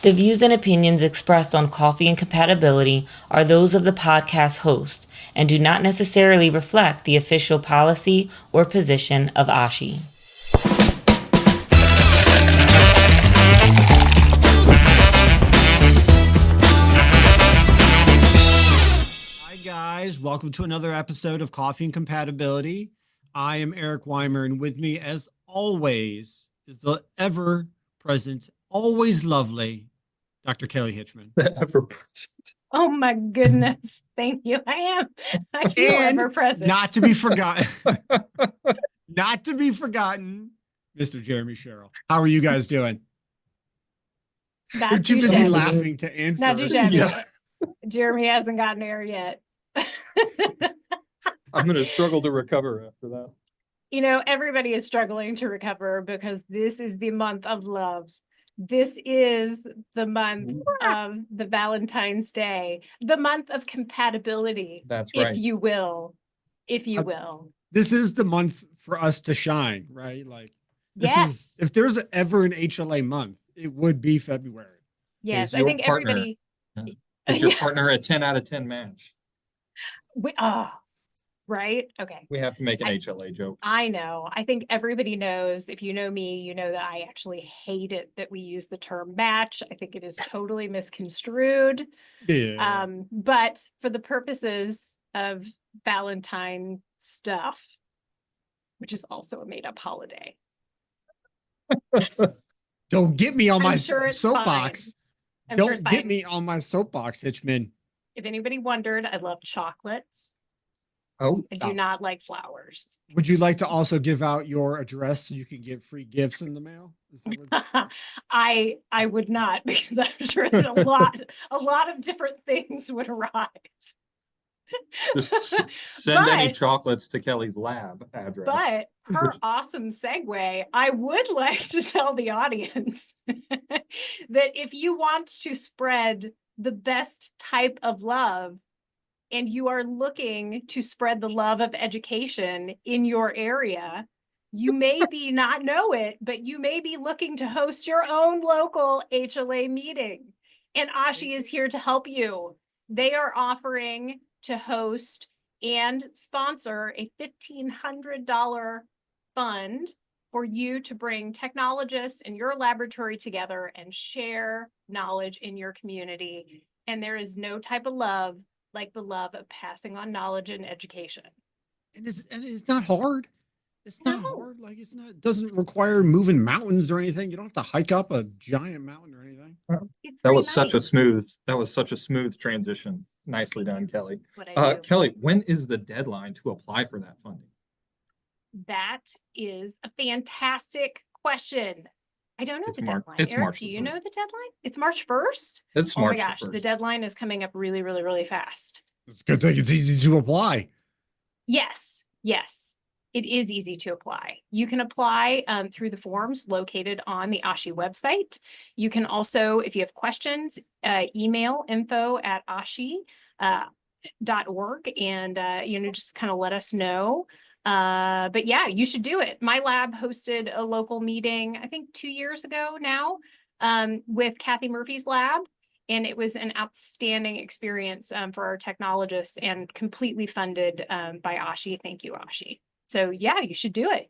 The views and opinions expressed on Coffee and Compatibility are those of the podcast host and do not necessarily reflect the official policy or position of ASHI. Hi guys, welcome to another episode of Coffee and Compatibility. I am Eric Weimer, and with me as always is the ever-present, always lovely Dr. Kelly Hitchman. The ever-present. Oh my goodness. Thank you. I feel And ever present. not to be forgotten, Mr. Jeremy Sherrill. How are you guys doing? You're too busy laughing to answer. Not too shabby. Yeah. Jeremy hasn't gotten there yet. I'm going to struggle to recover after that. You know, everybody is struggling to recover because this is the month of love. This is the month of the Valentine's Day, the month of compatibility. That's right. If you will. This is the month for us to shine, right? Like, this Yes. is, if there's ever an HLA month, it would be February. Yes, Is I your think partner- everybody. Is your Yeah. partner a 10 out of 10 match? Right? Okay. We have to make an HLA joke. I know. I think everybody knows. If you know me, you know that I actually hate it that we use the term match. I think it is totally misconstrued. Yeah. But for the purposes of Valentine stuff, which is also a made-up holiday. Don't get me on I'm my sure it's soapbox. I'm sure Don't it's get fine. me on my soapbox, Hitchman. If anybody wondered, I love chocolates. Oh, I do not like flowers. Would you like to also give out your address so you can get free gifts in the mail? Is that what- I would not, because I'm sure that a lot of different things would arrive. just send any But- chocolates to Kelly's lab address. But per awesome segue, I would like to tell the audience that if you want to spread the best type of love and you are looking to spread the love of education in your area, you may be not know it, but you may be looking to host your own local HLA meeting. And ASHI is here to help you. They are offering to host and sponsor a $1,500 fund for you to bring technologists in your laboratory together and share knowledge in your community. And there is no type of love like the love of passing on knowledge and education. And it's not hard. It's not No. hard. Like, it doesn't require moving mountains or anything. You don't have to hike up a giant mountain or anything. It's That free was such a money. smooth transition. Nicely done, Kelly. That's what I do. Kelly, when is the deadline to apply for that funding? That is a fantastic question. I don't know It's the Mar- deadline. it's Eric, March do the you know 1st. the deadline? It's March 1st? It's Oh March my gosh, the the 1st. deadline is coming up really, really, really fast. It's a good thing it's easy to apply. Yes, it is easy to apply. You can apply through the forms located on the ASHI website. You can also, if you have questions, email info@ashi.org and just kind of let us know. But yeah, you should do it. My lab hosted a local meeting, I think 2 years ago now, with Kathy Murphy's lab. And it was an outstanding experience for our technologists and completely funded by ASHI. Thank you, ASHI. So yeah, you should do it.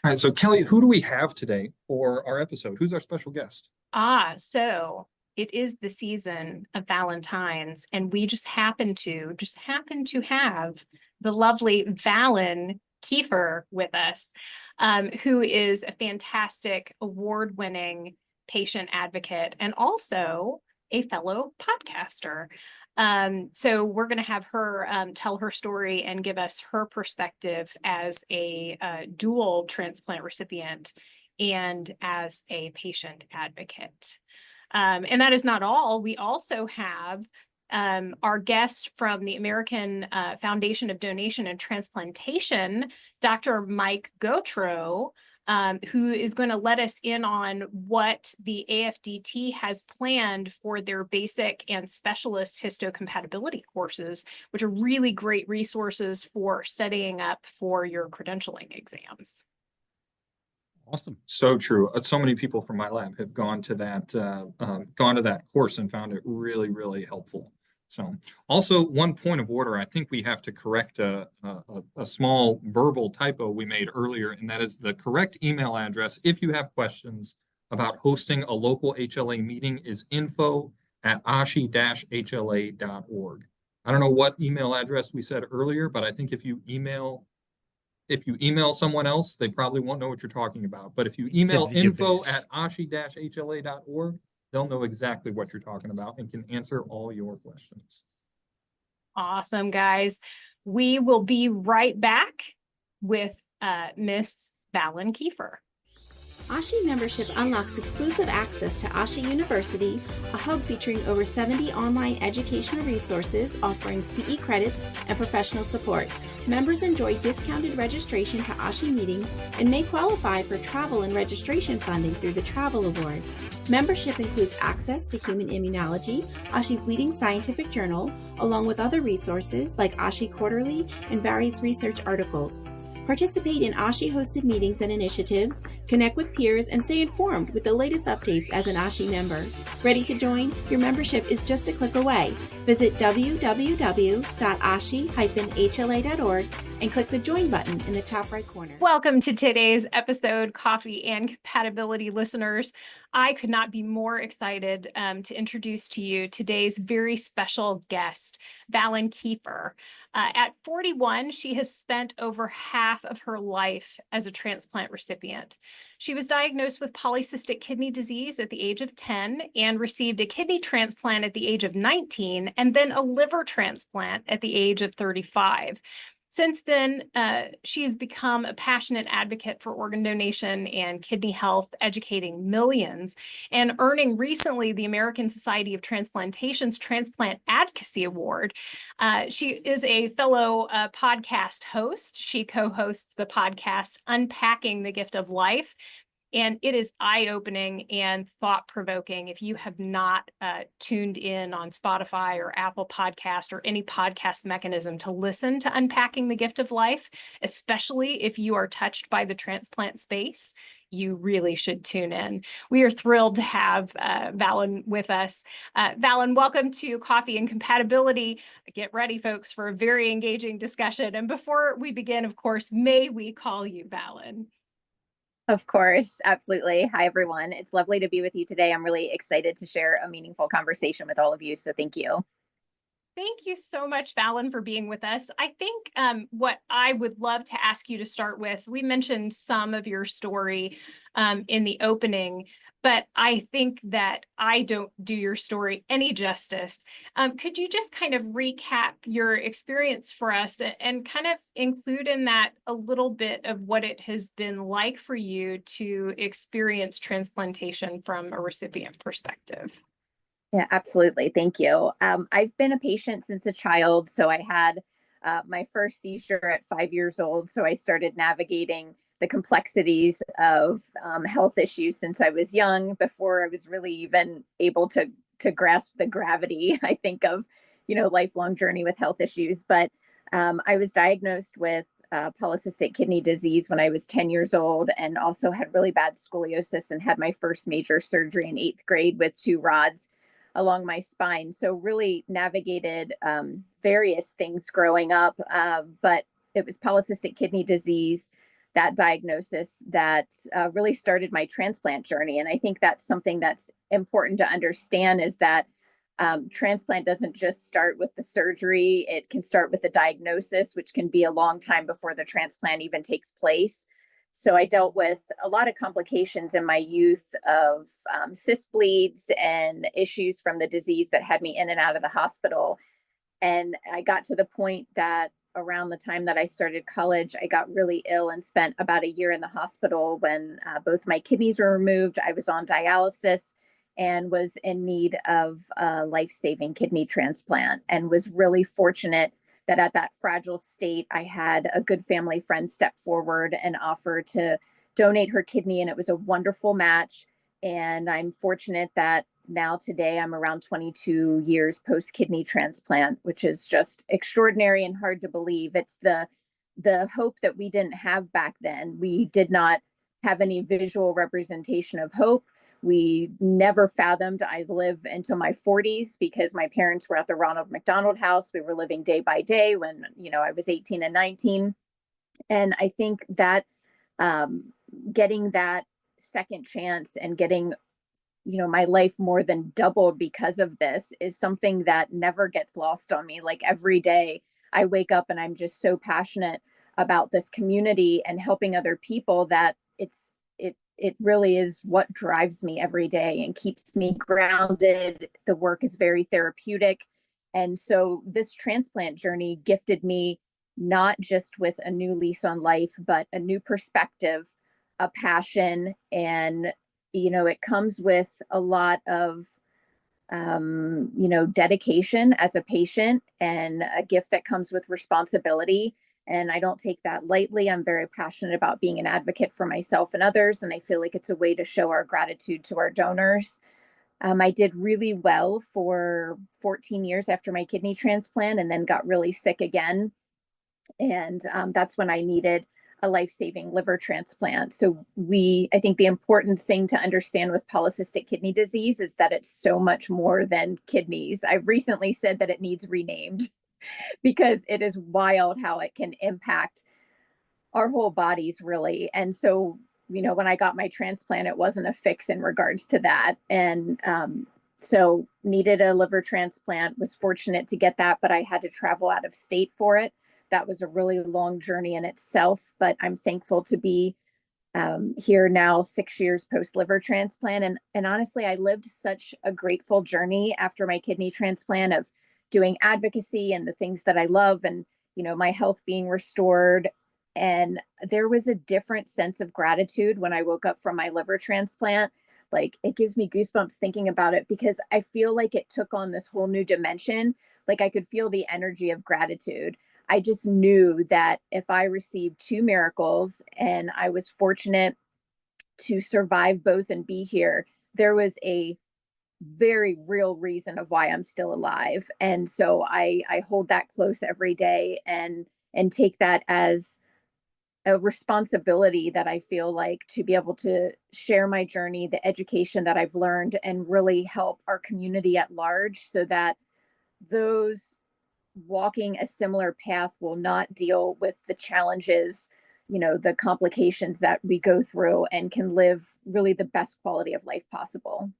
All right, so Kelly, who do we have today for our episode? Who's our special guest? So it is the season of Valentine's, and we just happen to have the lovely Valen Keefer with us, who is a fantastic award-winning patient advocate and also a fellow podcaster. So we're going to have her tell her story and give us her perspective as a dual transplant recipient and as a patient advocate. And that is not all. We also have our guest from the American Foundation of Donation and Transplantation, Dr. Mike Gautreaux, who is going to let us in on what the AFDT has planned for their basic and specialist histocompatibility courses, which are really great resources for studying up for your credentialing exams. Awesome. So true. So many people from my lab have gone to that course and found it really, really helpful. So also one point of order, I think we have to correct a small verbal typo we made earlier, and that is the correct email address if you have questions about hosting a local HLA meeting is info@ashi-hla.org. I don't know what email address we said earlier, but I think if you email someone else, they probably won't know what you're talking about. But if you email the abyss. info@ashi-hla.org, they'll know exactly what you're talking about and can answer all your questions. Awesome, guys. We will be right back with Miss Valen Keefer. ASHI membership unlocks exclusive access to ASHI University, a hub featuring over 70 online educational resources offering CE credits and professional support. Members enjoy discounted registration to ASHI meetings and may qualify for travel and registration funding through the Travel Award. Membership includes access to Human Immunology, ASHI's leading scientific journal, along with other resources like ASHI Quarterly and various research articles. Participate in ASHI-hosted meetings and initiatives, connect with peers, and stay informed with the latest updates as an ASHI member. Ready to join? Your membership is just a click away. Visit www.ashi-hla.org and click the Join button in the top right corner. Welcome to today's episode, Coffee and Compatibility listeners. I could not be more excited to introduce to you today's very special guest, Valen Keefer. At 41, she has spent over half of her life as a transplant recipient. She was diagnosed with polycystic kidney disease at the age of 10 and received a kidney transplant at the age of 19 and then a liver transplant at the age of 35. Since then, she has become a passionate advocate for organ donation and kidney health, educating millions, and earning recently the American Society of Transplantation's Transplant Advocacy Award. She is a fellow podcast host. She co-hosts the podcast Unpacking the Gift of Life. And it is eye-opening and thought-provoking. If you have not tuned in on Spotify or Apple Podcast or any podcast mechanism to listen to Unpacking the Gift of Life, especially if you are touched by the transplant space, you really should tune in. We are thrilled to have Valen with us. Valen, welcome to Coffee and Compatibility. Get ready, folks, for a very engaging discussion. And before we begin, of course, may we call you Valen? Of course, absolutely. Hi, everyone. It's lovely to be with you today. I'm really excited to share a meaningful conversation with all of you, so thank you. Thank you so much, Valen, for being with us. I think what I would love to ask you to start with, we mentioned some of your story in the opening, but I think that I don't do your story any justice. Could you just kind of recap your experience for us and kind of include in that a little bit of what it has been like for you to experience transplantation from a recipient perspective? Yeah, absolutely. Thank you. I've been a patient since a child. So I had my first seizure at 5 years old. So I started navigating the complexities of health issues since I was young, before I was really even able to grasp the gravity, I think, of, lifelong journey with health issues. But I was diagnosed with polycystic kidney disease when I was 10 years old, and also had really bad scoliosis and had my first major surgery in 8th grade with 2 rods along my spine. So really navigated various things growing up, but it was polycystic kidney disease, that diagnosis, that really started my transplant journey. And I think that's something that's important to understand, is that transplant doesn't just start with the surgery. It can start with the diagnosis, which can be a long time before the transplant even takes place. So I dealt with a lot of complications in my youth of cyst bleeds and issues from the disease that had me in and out of the hospital. And I got to the point that around the time that I started college, I got really ill and spent about a year in the hospital when both my kidneys were removed. I was on dialysis and was in need of a life-saving kidney transplant, and was really fortunate that at that fragile state, I had a good family friend step forward and offer to donate her kidney. And it was a wonderful match. And I'm fortunate that now today I'm around 22 years post kidney transplant, which is just extraordinary and hard to believe. It's the hope that we didn't have back then. We did not have any visual representation of hope. We never fathomed I'd live until my 40s because my parents were at the Ronald McDonald House. We were living day by day when, I was 18 and 19. And I think that getting that second chance and getting, my life more than doubled because of this is something that never gets lost on me. Like every day I wake up and I'm just so passionate about this community and helping other people that it really is what drives me every day and keeps me grounded. The work is very therapeutic. And so this transplant journey gifted me not just with a new lease on life, but a new perspective, a passion. And, it comes with a lot of, dedication as a patient and a gift that comes with responsibility. And I don't take that lightly. I'm very passionate about being an advocate for myself and others. And I feel like it's a way to show our gratitude to our donors. I did really well for 14 years after my kidney transplant and then got really sick again. And that's when I needed a life-saving liver transplant. So I think the important thing to understand with polycystic kidney disease is that it's so much more than kidneys. I've recently said that it needs renamed because it is wild how it can impact our whole bodies really. And so, when I got my transplant, it wasn't a fix in regards to that. And so needed a liver transplant, was fortunate to get that, but I had to travel out of state for it. That was a really long journey in itself, but I'm thankful to be here now 6 years post liver transplant. And honestly, I lived such a grateful journey after my kidney transplant of doing advocacy and the things that I love and, my health being restored. And there was a different sense of gratitude when I woke up from my liver transplant. Like it gives me goosebumps thinking about it because I feel like it took on this whole new dimension. Like I could feel the energy of gratitude. I just knew that if I received two miracles and I was fortunate to survive both and be here, there was a very real reason of why I'm still alive. And so I hold that close every day and take that as a responsibility that I feel like to be able to share my journey, the education that I've learned, and really help our community at large so that those walking a similar path will not deal with the challenges, the complications that we go through and can live really the best quality of life possible.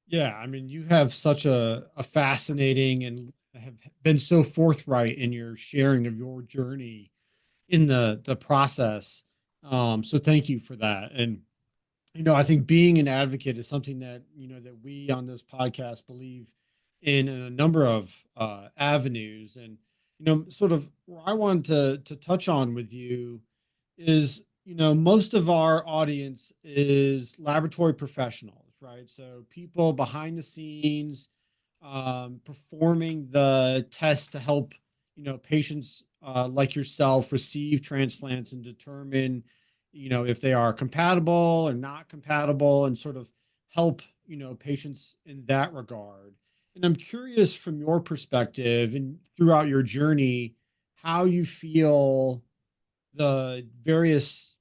Yeah, I mean, you have such a fascinating and have been so forthright in your sharing of your journey in the process. So thank you for that. And I think being an advocate is something that that we on this podcast believe in a number of avenues. And sort of where I wanted to touch on with you is most of our audience is laboratory professionals, right? So people behind the scenes performing the tests to help patients like yourself receive transplants and determine if they are compatible or not compatible and sort of help patients in that regard. And I'm curious from your perspective and throughout your journey how you feel the various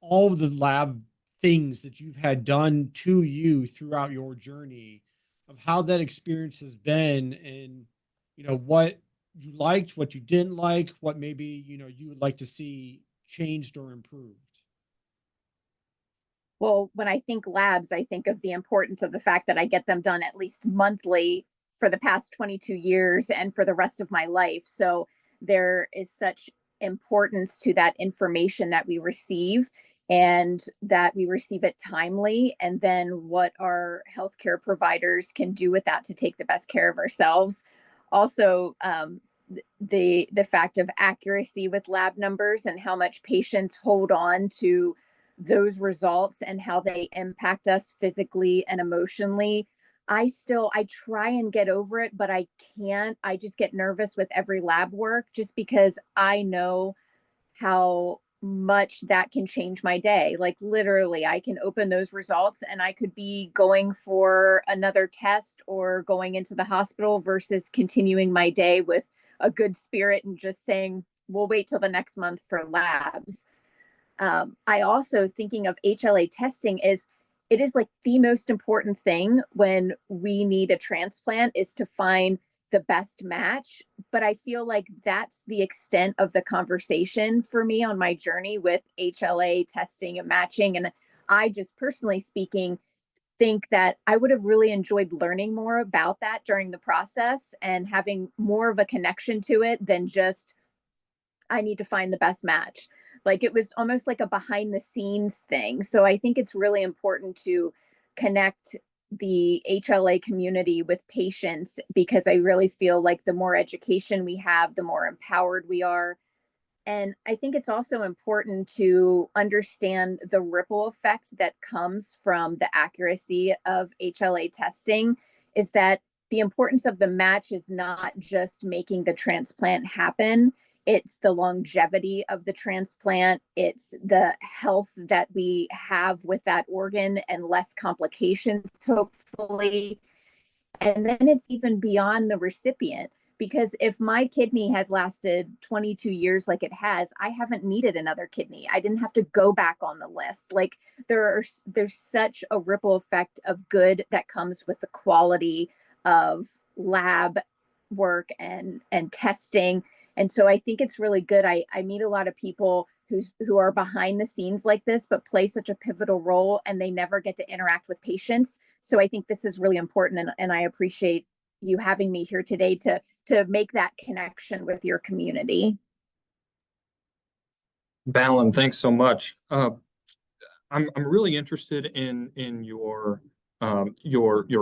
all of the lab things that you've had done to you throughout your journey of how that experience has been and what you liked, what you didn't like, what maybe you would like to see changed or improved. Well, when I think labs, I think of the importance of the fact that I get them done at least monthly for the past 22 years and for the rest of my life. So there is such importance to that information that we receive and that we receive it timely. And then what our healthcare providers can do with that to take the best care of ourselves. Also, the fact of accuracy with lab numbers and how much patients hold on to those results and how they impact us physically and emotionally. I try and get over it, but I can't. I just get nervous with every lab work just because I know how much that can change my day. Like literally, I can open those results and I could be going for another test or going into the hospital versus continuing my day with a good spirit and just saying, we'll wait till the next month for labs. I also thinking of HLA testing is it is like the most important thing when we need a transplant is to find the best match. But I feel like that's the extent of the conversation for me on my journey with HLA testing and matching. And I just personally speaking, think that I would have really enjoyed learning more about that during the process and having more of a connection to it than just I need to find the best match. Like it was almost like a behind the scenes thing. So I think it's really important to connect the HLA community with patients because I really feel like the more education we have, the more empowered we are. And I think it's also important to understand the ripple effect that comes from the accuracy of HLA testing is that the importance of the match is not just making the transplant happen. It's the longevity of the transplant. It's the health that we have with that organ and less complications, hopefully. And then it's even beyond the recipient because if my kidney has lasted 22 years like it has, I haven't needed another kidney. I didn't have to go back on the list. Like there's such a ripple effect of good that comes with the quality of lab work and testing. And so I think it's really good. I meet a lot of people who are behind the scenes like this, but play such a pivotal role and they never get to interact with patients. So I think this is really important. And I appreciate you having me here today to make that connection with your community. Valen, thanks so much. I'm really interested in your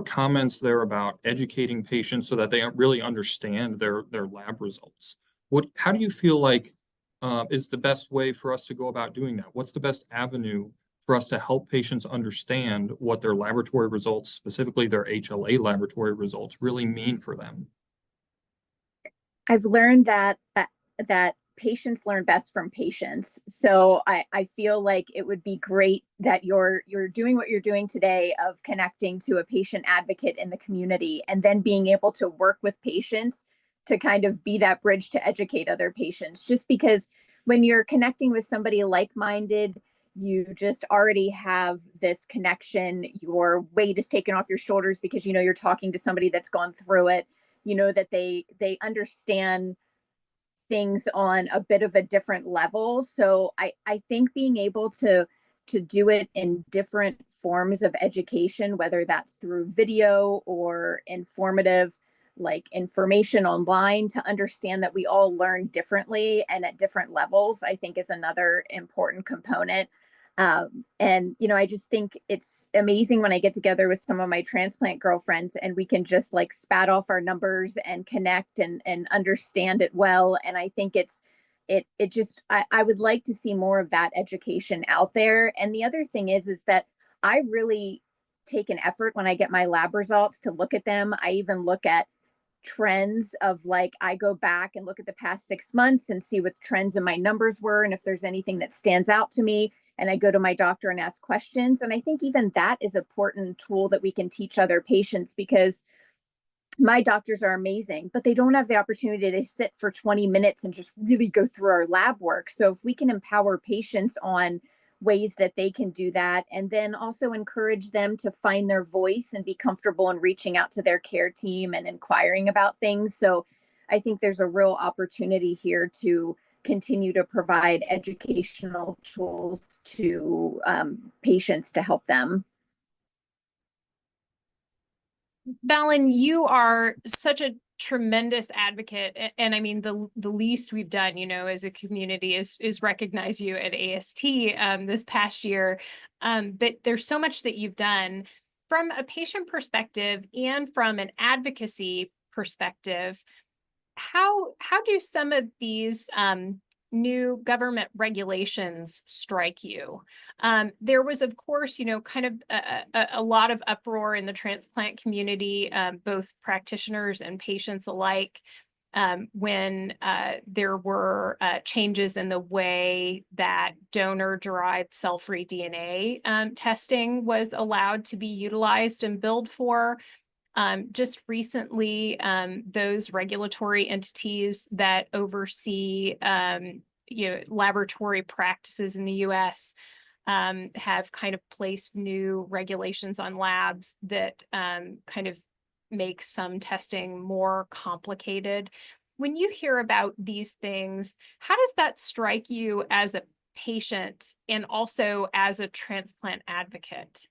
comments there about educating patients so that they really understand their lab results. How do you feel like is the best way for us to go about doing that? What's the best avenue for us to help patients understand what their laboratory results, specifically their HLA laboratory results, really mean for them? I've learned that patients learn best from patients. So I feel like it would be great that you're doing what you're doing today of connecting to a patient advocate in the community and then being able to work with patients to kind of be that bridge to educate other patients. Just because when you're connecting with somebody like-minded, you just already have this connection. Your weight is taken off your shoulders because you know you're talking to somebody that's gone through it. You know that they understand things on a bit of a different level. So I think being able to do it in different forms of education, whether that's through video or informative, like information online to understand that we all learn differently and at different levels, I think is another important component. And, you know, I just think it's amazing when I get together with some of my transplant girlfriends and we can just like spat off our numbers and connect and understand it well. And I think I would like to see more of that education out there. And the other thing is that I really take an effort when I get my lab results to look at them. I even look at trends of like I go back and look at the past 6 months and see what trends in my numbers were and if there's anything that stands out to me, and I go to my doctor and ask questions. And I think even that is an important tool that we can teach other patients because my doctors are amazing, but they don't have the opportunity to sit for 20 minutes and just really go through our lab work. So if we can empower patients on ways that they can do that, and then also encourage them to find their voice and be comfortable in reaching out to their care team and inquiring about things. So I think there's a real opportunity here to continue to provide educational tools to patients to help them. Valen, you are such a tremendous advocate. And I mean, the least we've done, you know, as a community is recognize you at AST this past year. But there's so much that you've done from a patient perspective and from an advocacy perspective. How do some of these new government regulations strike you? There was, of course, you know, kind of a lot of uproar in the transplant community, both practitioners and patients alike, when there were changes in the way that donor-derived cell-free DNA testing was allowed to be utilized and billed for. Just recently, those regulatory entities that oversee laboratory practices in the U.S. Have kind of placed new regulations on labs that kind of make some testing more complicated. When you hear about these things, how does that strike you as a patient and also as a transplant advocate?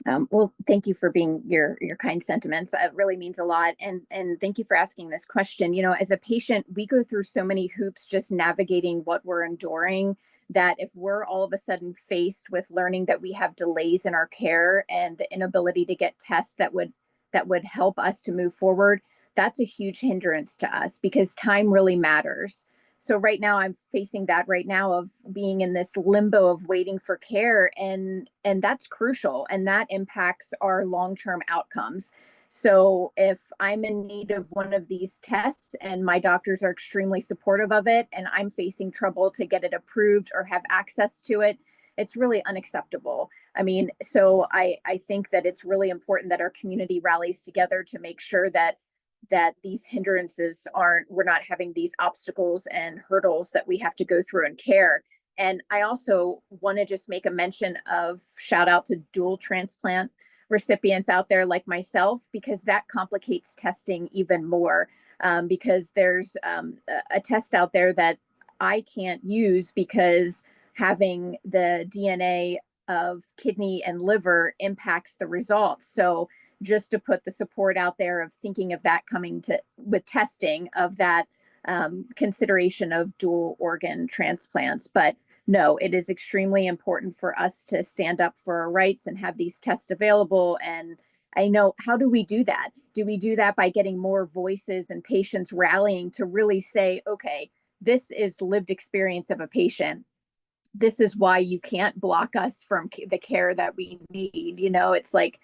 Well, thank you for being your kind sentiments. It really means a lot. And thank you for asking this question. As a patient, we go through so many hoops just navigating what we're enduring, that if we're all of a sudden faced with learning that we have delays in our care and the inability to get tests that would help us to move forward, that's a huge hindrance to us because time really matters. So right now I'm facing that right now of being in this limbo of waiting for care, and that's crucial, and that impacts our long-term outcomes. So if I'm in need of one of these tests and my doctors are extremely supportive of it and I'm facing trouble to get it approved or have access to it, it's really unacceptable. I mean, so I think that it's really important that our community rallies together to make sure that these hindrances we're not having these obstacles and hurdles that we have to go through in care. And I also want to just make a mention of shout out to dual transplant recipients out there like myself, because that complicates testing even more, because there's a test out there that I can't use because having the DNA of kidney and liver impacts the results. So just to put the support out there of thinking of that coming to with testing of that consideration of dual organ transplants. But no, it is extremely important for us to stand up for our rights and have these tests available. And I know, how do we do that? Do we do that by getting more voices and patients rallying to really say, okay, this is lived experience of a patient. This is why you can't block us from the care that we need. It's like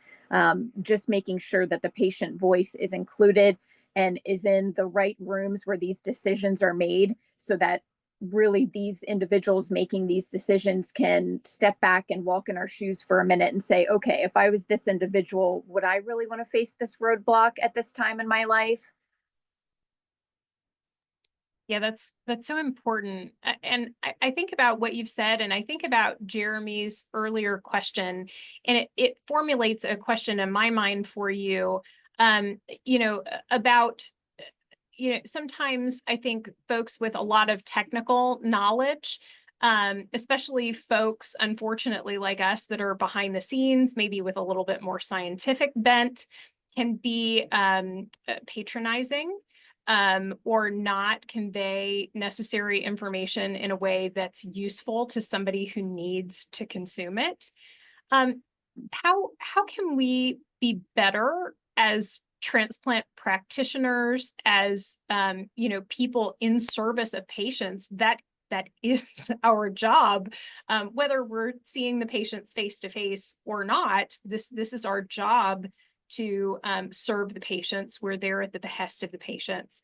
just making sure that the patient voice is included and is in the right rooms where these decisions are made, so that really these individuals making these decisions can step back and walk in our shoes for a minute and say, okay, if I was this individual, would I really want to face this roadblock at this time in my life? Yeah, that's so important. And I think about what you've said, and I think about Jeremy's earlier question, and it formulates a question in my mind for you, about, sometimes I think folks with a lot of technical knowledge, especially folks, unfortunately, like us that are behind the scenes, maybe with a little bit more scientific bent, can be patronizing, or not convey necessary information in a way that's useful to somebody who needs to consume it. How can we be better as transplant practitioners, as people in service of patients? That is our job, whether we're seeing the patients face to face or not. This is our job to serve the patients. We're there at the behest of the patients.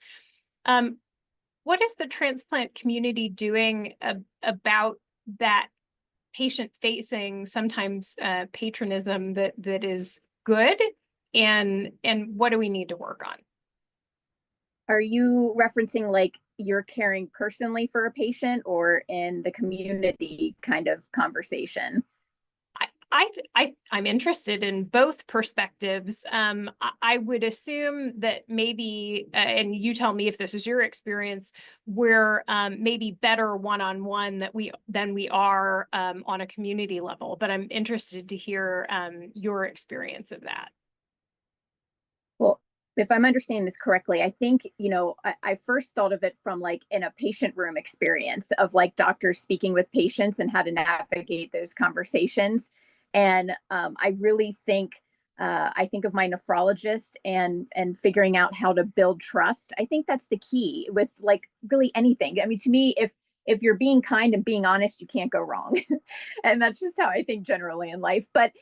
What is the transplant community doing about that patient-facing, sometimes patronism that is good, and what do we need to work on? Are you referencing like you're caring personally for a patient or in the community kind of conversation? I'm interested in both perspectives. I would assume that maybe, and you tell me if this is your experience, we're maybe better one-on-one than we are on a community level. But I'm interested to hear your experience of that. Well, if I'm understanding this correctly, I think, I first thought of it from like in a patient room experience of like doctors speaking with patients and how to navigate those conversations. And I really think, I think of my nephrologist and figuring out how to build trust. I think that's the key with like really anything. I mean, to me, if you're being kind and being honest, you can't go wrong. And that's just how I think generally in life. But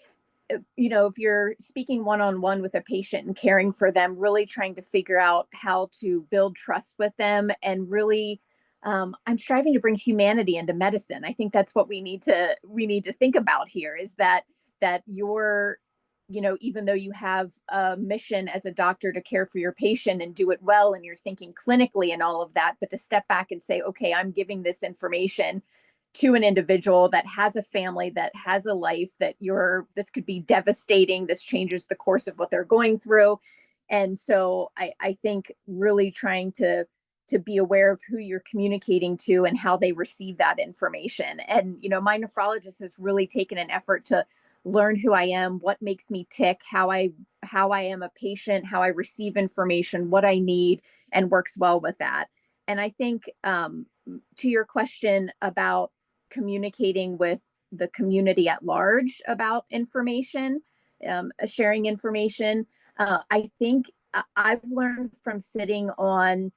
if you're speaking one-on-one with a patient and caring for them, really trying to figure out how to build trust with them, and really, I'm striving to bring humanity into medicine. I think that's what we need to think about here, is that even though you have a mission as a doctor to care for your patient and do it well, and you're thinking clinically and all of that, but to step back and say, okay, I'm giving this information to an individual that has a family, that has a life, that this could be devastating. This changes the course of what they're going through. And so I think really trying to be aware of who you're communicating to and how they receive that information. And, my nephrologist has really taken an effort to learn who I am, what makes me tick, how I am a patient, how I receive information, what I need, and works well with that. And I think to your question about communicating with the community at large about information, sharing information, I think I've learned from sitting on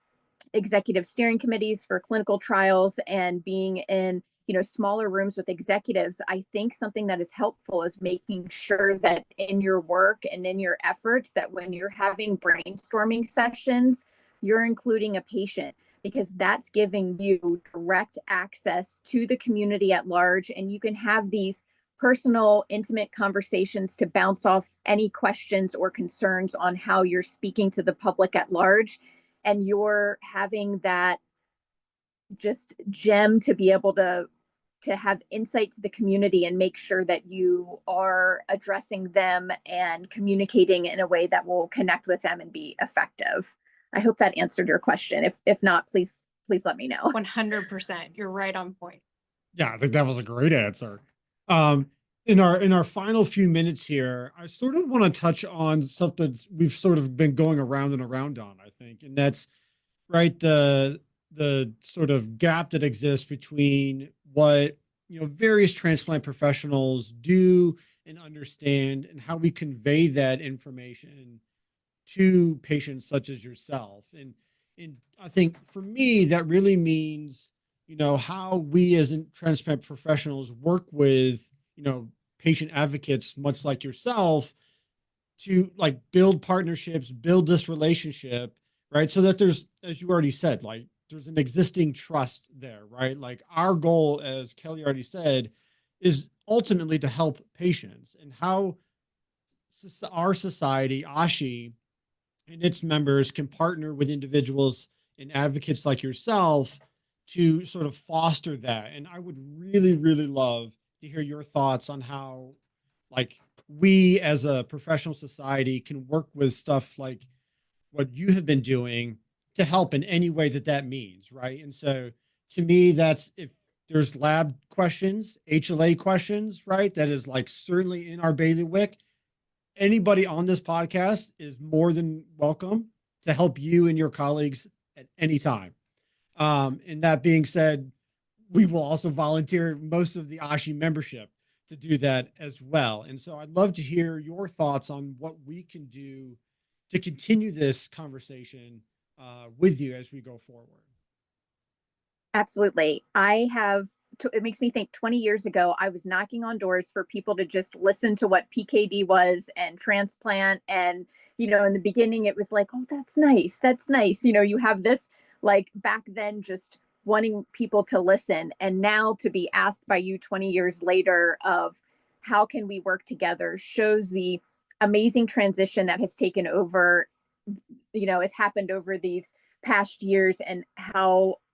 executive steering committees for clinical trials and being in smaller rooms with executives. I think something that is helpful is making sure that in your work and in your efforts, that when you're having brainstorming sessions, you're including a patient, because that's giving you direct access to the community at large, and you can have these personal, intimate conversations to bounce off any questions or concerns on how you're speaking to the public at large. And you're having that just gem to be able to have insight to the community and make sure that you are addressing them and communicating in a way that will connect with them and be effective. I hope that answered your question. If not, please let me know. 100%. You're right on point. Yeah, I think that was a great answer. In our final few minutes here, I sort of want to touch on something we've sort of been going around and around on, I think, and that's right, the sort of gap that exists between what various transplant professionals do and understand, and how we convey that information to patients such as yourself. And I think for me, that really means, how we as transplant professionals work with, patient advocates, much like yourself, to like build partnerships, build this relationship, right? So that there's, as you already said, like there's an existing trust there, right? Like our goal, as Kelly already said, is ultimately to help patients, and how our society, ASHI, and its members can partner with individuals and advocates like yourself to sort of foster that. And I would really, really love to hear your thoughts on how, like, we as a professional society can work with stuff like what you have been doing to help in any way that means, right? And so to me, that's, if there's lab questions, HLA questions, right, that is like certainly in our bailiwick, anybody on this podcast is more than welcome to help you and your colleagues at any time. And that being said, we will also volunteer most of the ASHI membership to do that as well. And so I'd love to hear your thoughts on what we can do to continue this conversation with you as we go forward. Absolutely. It makes me think 20 years ago, I was knocking on doors for people to just listen to what PKD was and transplant. And, in the beginning, it was like, oh, that's nice. That's nice. You have this, like back then, just wanting people to listen. And now to be asked by you 20 years later of how can we work together shows the amazing transition that has taken over, has happened over these past years, and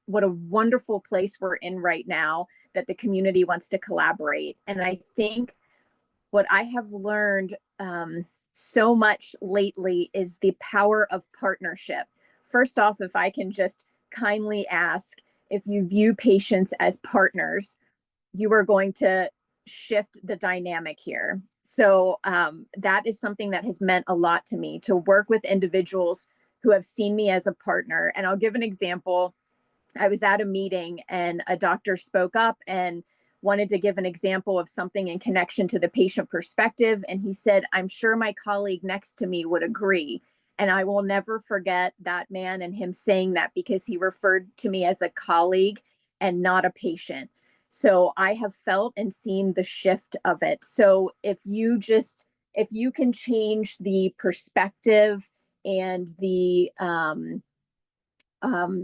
what a wonderful place we're in right now, that the community wants to collaborate. And I think what I have learned so much lately is the power of partnership. First off, if I can just kindly ask, if you view patients as partners, you are going to shift the dynamic here. So that is something that has meant a lot to me, to work with individuals who have seen me as a partner. And I'll give an example. I was at a meeting and a doctor spoke up and wanted to give an example of something in connection to the patient perspective. And he said, I'm sure my colleague next to me would agree. And I will never forget that man and him saying that, because he referred to me as a colleague and not a patient. So I have felt and seen the shift of it. So if you can change the perspective and the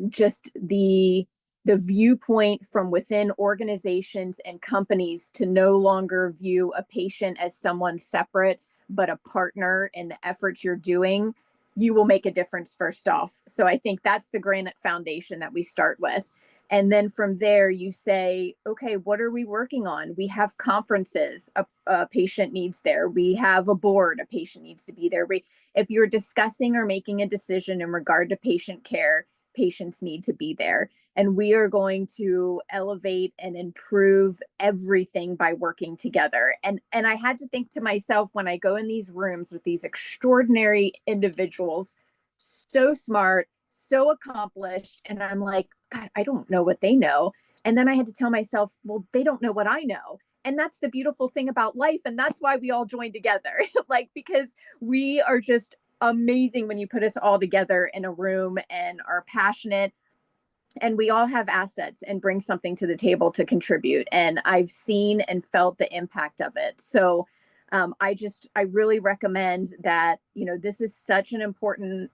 just the viewpoint from within organizations and companies to no longer view a patient as someone separate, but a partner in the efforts you're doing, you will make a difference first off. So I think that's the granite foundation that we start with. And then from there, you say, okay, what are we working on? We have conferences, a patient needs there. We have a board, a patient needs to be there. If you're discussing or making a decision in regard to patient care, patients need to be there. And we are going to elevate and improve everything by working together. And I had to think to myself, when I go in these rooms with these extraordinary individuals, so smart, so accomplished, and I'm like, God, I don't know what they know. And then I had to tell myself, well, they don't know what I know. And that's the beautiful thing about life. And that's why we all join together, like, because we are just amazing when you put us all together in a room and are passionate, and we all have assets and bring something to the table to contribute. And I've seen and felt the impact of it. So I really recommend that, this is such an important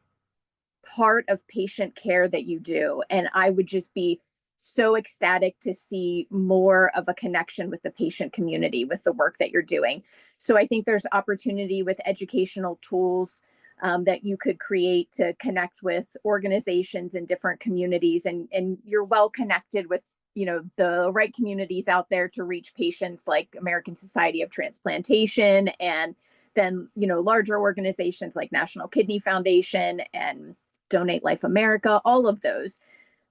part of patient care that you do. And I would just be so ecstatic to see more of a connection with the patient community with the work that you're doing. So I think there's opportunity with educational tools that you could create to connect with organizations in different communities, and you're well connected with the right communities out there to reach patients, like American Society of Transplantation, and then larger organizations like National Kidney Foundation and Donate Life America, all of those.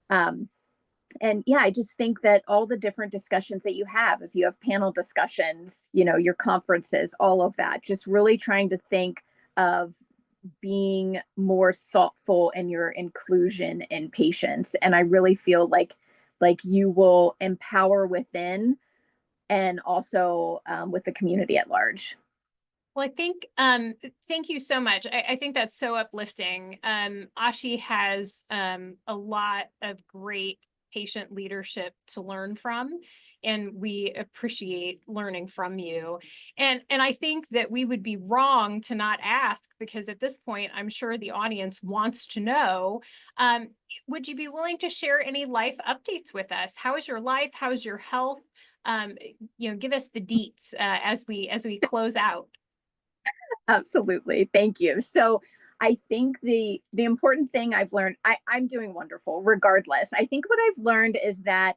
And yeah, I just think that all the different discussions that you have, if you have panel discussions, your conferences, all of that, just really trying to think of being more thoughtful in your inclusion in patients. And I really feel like you will empower within and also with the community at large. Well, I think, thank you so much. I think that's so uplifting. Ashi has a lot of great patient leadership to learn from, and we appreciate learning from you. And I think that we would be wrong to not ask, because at this point, I'm sure the audience wants to know, would you be willing to share any life updates with us? How is your life? How is your health? Give us the deets as we close out. Absolutely. Thank you. So I think the important thing I've learned, I'm doing wonderful regardless. I think what I've learned is that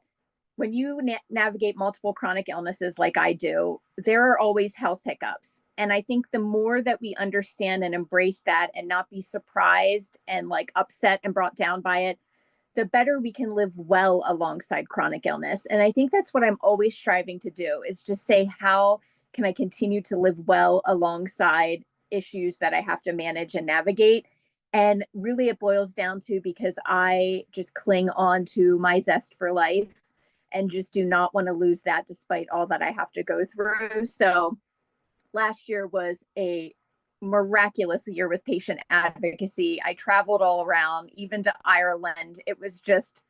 when you navigate multiple chronic illnesses like I do, there are always health hiccups. And I think the more that we understand and embrace that and not be surprised and like upset and brought down by it, the better we can live well alongside chronic illness. And I think that's what I'm always striving to do, is just say, how can I continue to live well alongside issues that I have to manage and navigate? And really it boils down to, because I just cling on to my zest for life and just do not want to lose that despite all that I have to go through. So last year was a miraculous year with patient advocacy. I traveled all around, even to Ireland. It was just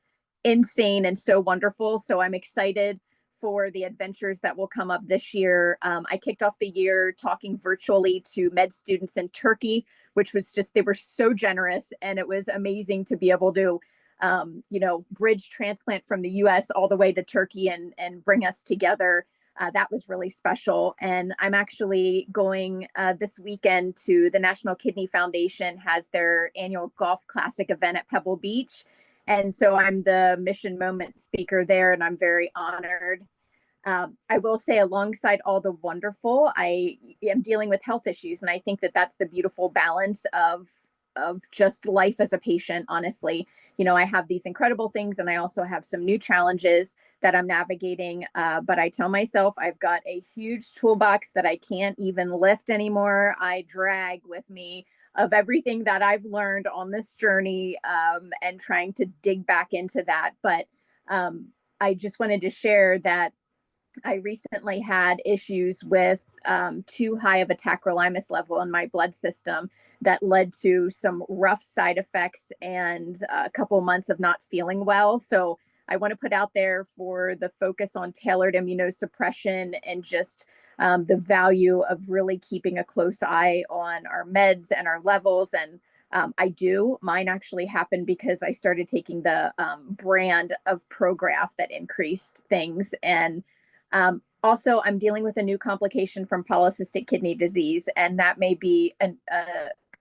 insane and so wonderful. So I'm excited for the adventures that will come up this year. I kicked off the year talking virtually to med students in Turkey, which was just, they were so generous, and it was amazing to be able to bridge transplant from the US all the way to Turkey and bring us together. That was really special. And I'm actually going this weekend to the National Kidney Foundation has their annual golf classic event at Pebble Beach. And so I'm the mission moment speaker there, and I'm very honored. I will say, alongside all the wonderful, I am dealing with health issues. And I think that that's the beautiful balance of just life as a patient. Honestly, I have these incredible things, and I also have some new challenges that I'm navigating. But I tell myself I've got a huge toolbox that I can't even lift anymore. I drag with me of everything that I've learned on this journey, and trying to dig back into that. But I just wanted to share that I recently had issues with too high of a tacrolimus level in my blood system that led to some rough side effects and a couple months of not feeling well. So I want to put out there for the focus on tailored immunosuppression and just the value of really keeping a close eye on our meds and our levels. And mine actually happened because I started taking the brand of Prograf that increased things. And Also, I'm dealing with a new complication from polycystic kidney disease, and that may be a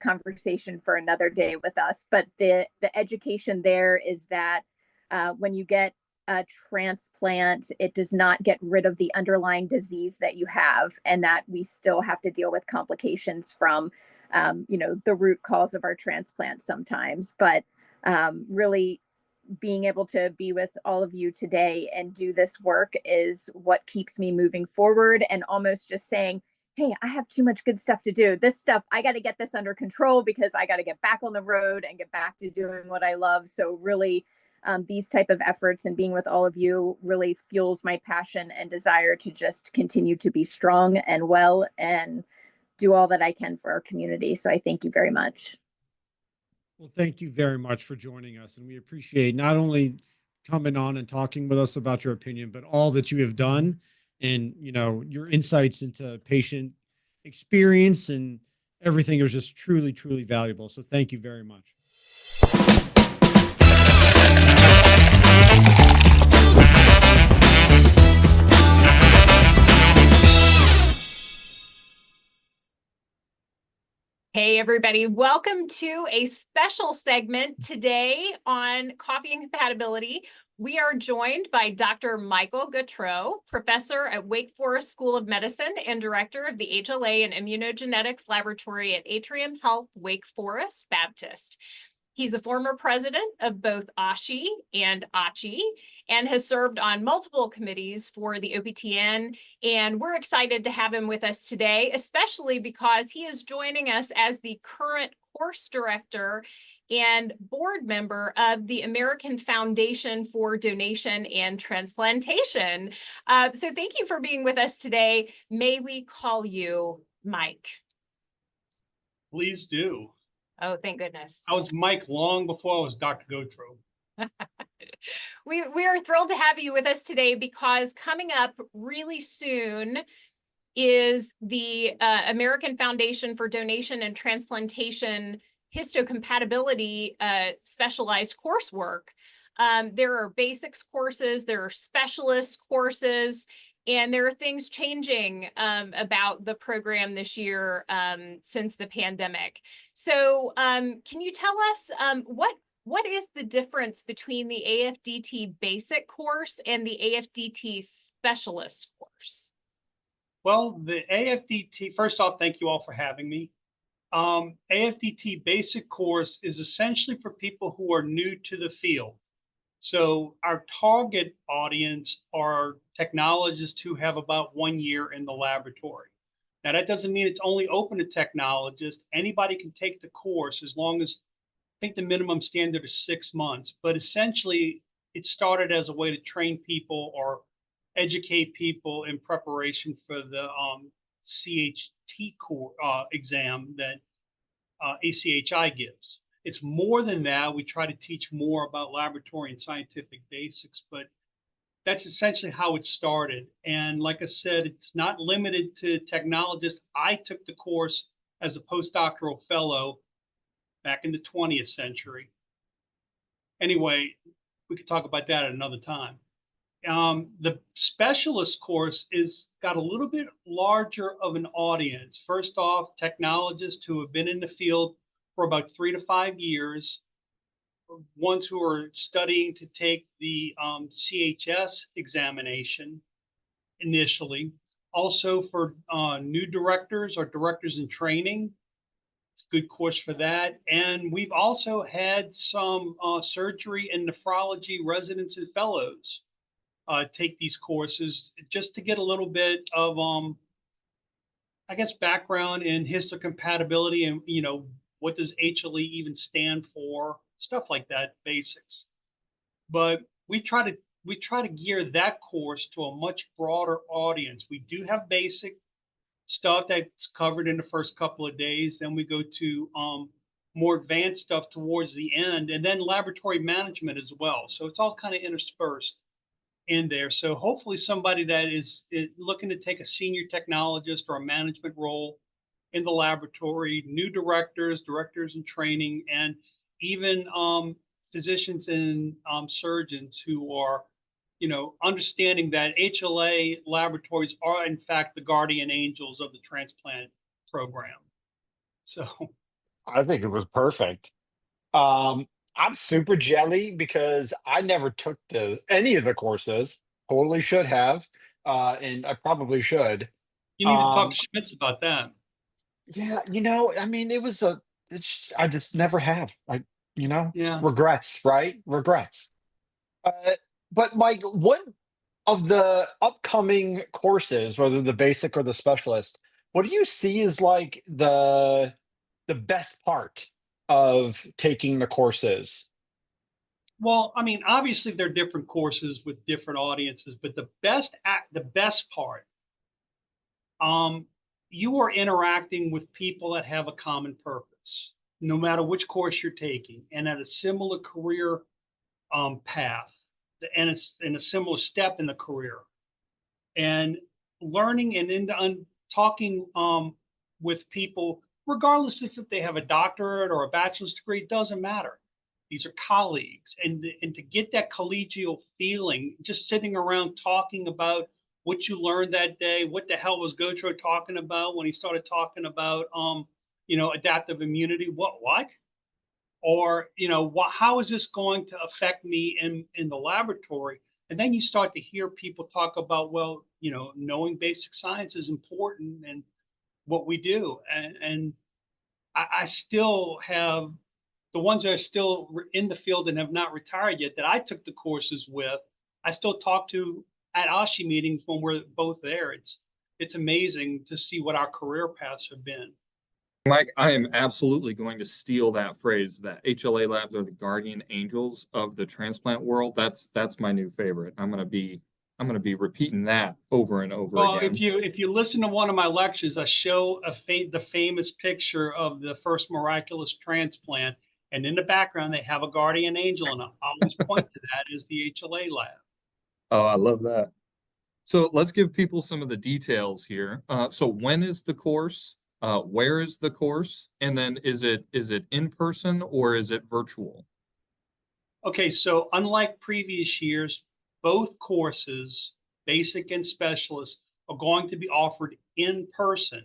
conversation for another day with us. But the education there is that when you get a transplant, it does not get rid of the underlying disease that you have, and that we still have to deal with complications from, the root cause of our transplant sometimes. But really, being able to be with all of you today and do this work is what keeps me moving forward, and almost just saying, hey, I have too much good stuff to do. This stuff, I got to get this under control because I got to get back on the road and get back to doing what I love. So really, these type of efforts and being with all of you really fuels my passion and desire to just continue to be strong and well and do all that I can for our community. So I thank you very much. Well, thank you very much for joining us. And we appreciate not only coming on and talking with us about your opinion, but all that you have done and, your insights into patient experience and everything is just truly, truly valuable. So thank you very much. Hey, everybody. Welcome to a special segment today on Coffee and Compatibility. We are joined by Dr. Michael Gautreaux, professor at Wake Forest School of Medicine and director of the HLA and Immunogenetics Laboratory at Atrium Health, Wake Forest Baptist. He's a former president of both ASHI and ACHI and has served on multiple committees for the OPTN. And we're excited to have him with us today, especially because he is joining us as the current course director and board member of the American Foundation for Donation and Transplantation. So thank you for being with us today. May we call you Mike? Please do. Oh, thank goodness. I was Mike long before I was Dr. Gautreaux. We are thrilled to have you with us today because coming up really soon is the American Foundation for Donation and Transplantation histocompatibility specialized coursework. There are basics courses, there are specialist courses, and there are things changing about the program this year since the pandemic. So can you tell us what is the difference between the AFDT basic course and the AFDT specialist course? Well, the AFDT, first off, thank you all for having me. AFDT basic course is essentially for people who are new to the field. So our target audience are technologists who have about 1 year in the laboratory. Now, that doesn't mean it's only open to technologists. Anybody can take the course as long as, I think the minimum standard is 6 months. But essentially, it started as a way to train people or educate people in preparation for the CHT exam that ACHI gives. It's more than that. We try to teach more about laboratory and scientific basics, but that's essentially how it started. And like I said, it's not limited to technologists. I took the course as a postdoctoral fellow back in the 20th century. Anyway, we could talk about that at another time. The specialist course is got a little bit larger of an audience. First off, technologists who have been in the field for about 3 to 5 years, ones who are studying to take the CHS examination initially. Also for new directors or directors in training, it's a good course for that. And we've also had some surgery and nephrology residents and fellows take these courses just to get a little bit of, I guess, background in histocompatibility and, what does HLE even stand for, stuff like that, basics. But we try to gear that course to a much broader audience. We do have basic stuff that's covered in the first couple of days. Then we go to more advanced stuff towards the end, and then laboratory management as well. So it's all kind of interspersed in there. So hopefully somebody that is looking to take a senior technologist or a management role in the laboratory, new directors in training, and even physicians and surgeons who are, understanding that HLA laboratories are in fact the guardian angels of the transplant program. So I think it was perfect. Um, I'm super jelly because I never took any of the courses. Totally should have, and I probably should. you need to talk Um, to Schmitz about that. yeah, I mean, I just never have. Yeah. Regrets, right? Regrets. Uh, but Mike, what of the upcoming courses, whether the basic or the specialist, what do you see as like the best part of taking the courses? Well, I mean, obviously they're different courses with different audiences, but the best part, um, you are interacting with people that have a common purpose, no matter which course you're taking, and at a similar career path, and it's in a similar step in the career, and learning and talking with people, regardless if they have a doctorate or a bachelor's degree, doesn't matter. These are colleagues, and to get that collegial feeling, just sitting around talking about what you learned that day. What the hell was Gotro talking about when he started talking about adaptive immunity? What? Or how is this going to affect me in the laboratory? And then you start to hear people talk about, well, knowing basic science is important and what we do. And I still have the ones that are still in the field and have not retired yet that I took the courses with. I still talk to at ASHI meetings when we're both there. It's amazing to see what our career paths have been. Mike, I am absolutely going to steal that phrase that HLA labs are the guardian angels of the transplant world. That's my new favorite. I'm gonna be repeating that over and over Well, again. if you listen to one of my lectures, I show the famous picture of the first miraculous transplant, and in the background they have a guardian angel, and I always point to that as the HLA lab. Oh, I love that. So let's give people some of the details here. So when is the course? Where is the course? And then is it in person or is it virtual? Okay, so unlike previous years, both courses, basic and specialist, are going to be offered in person.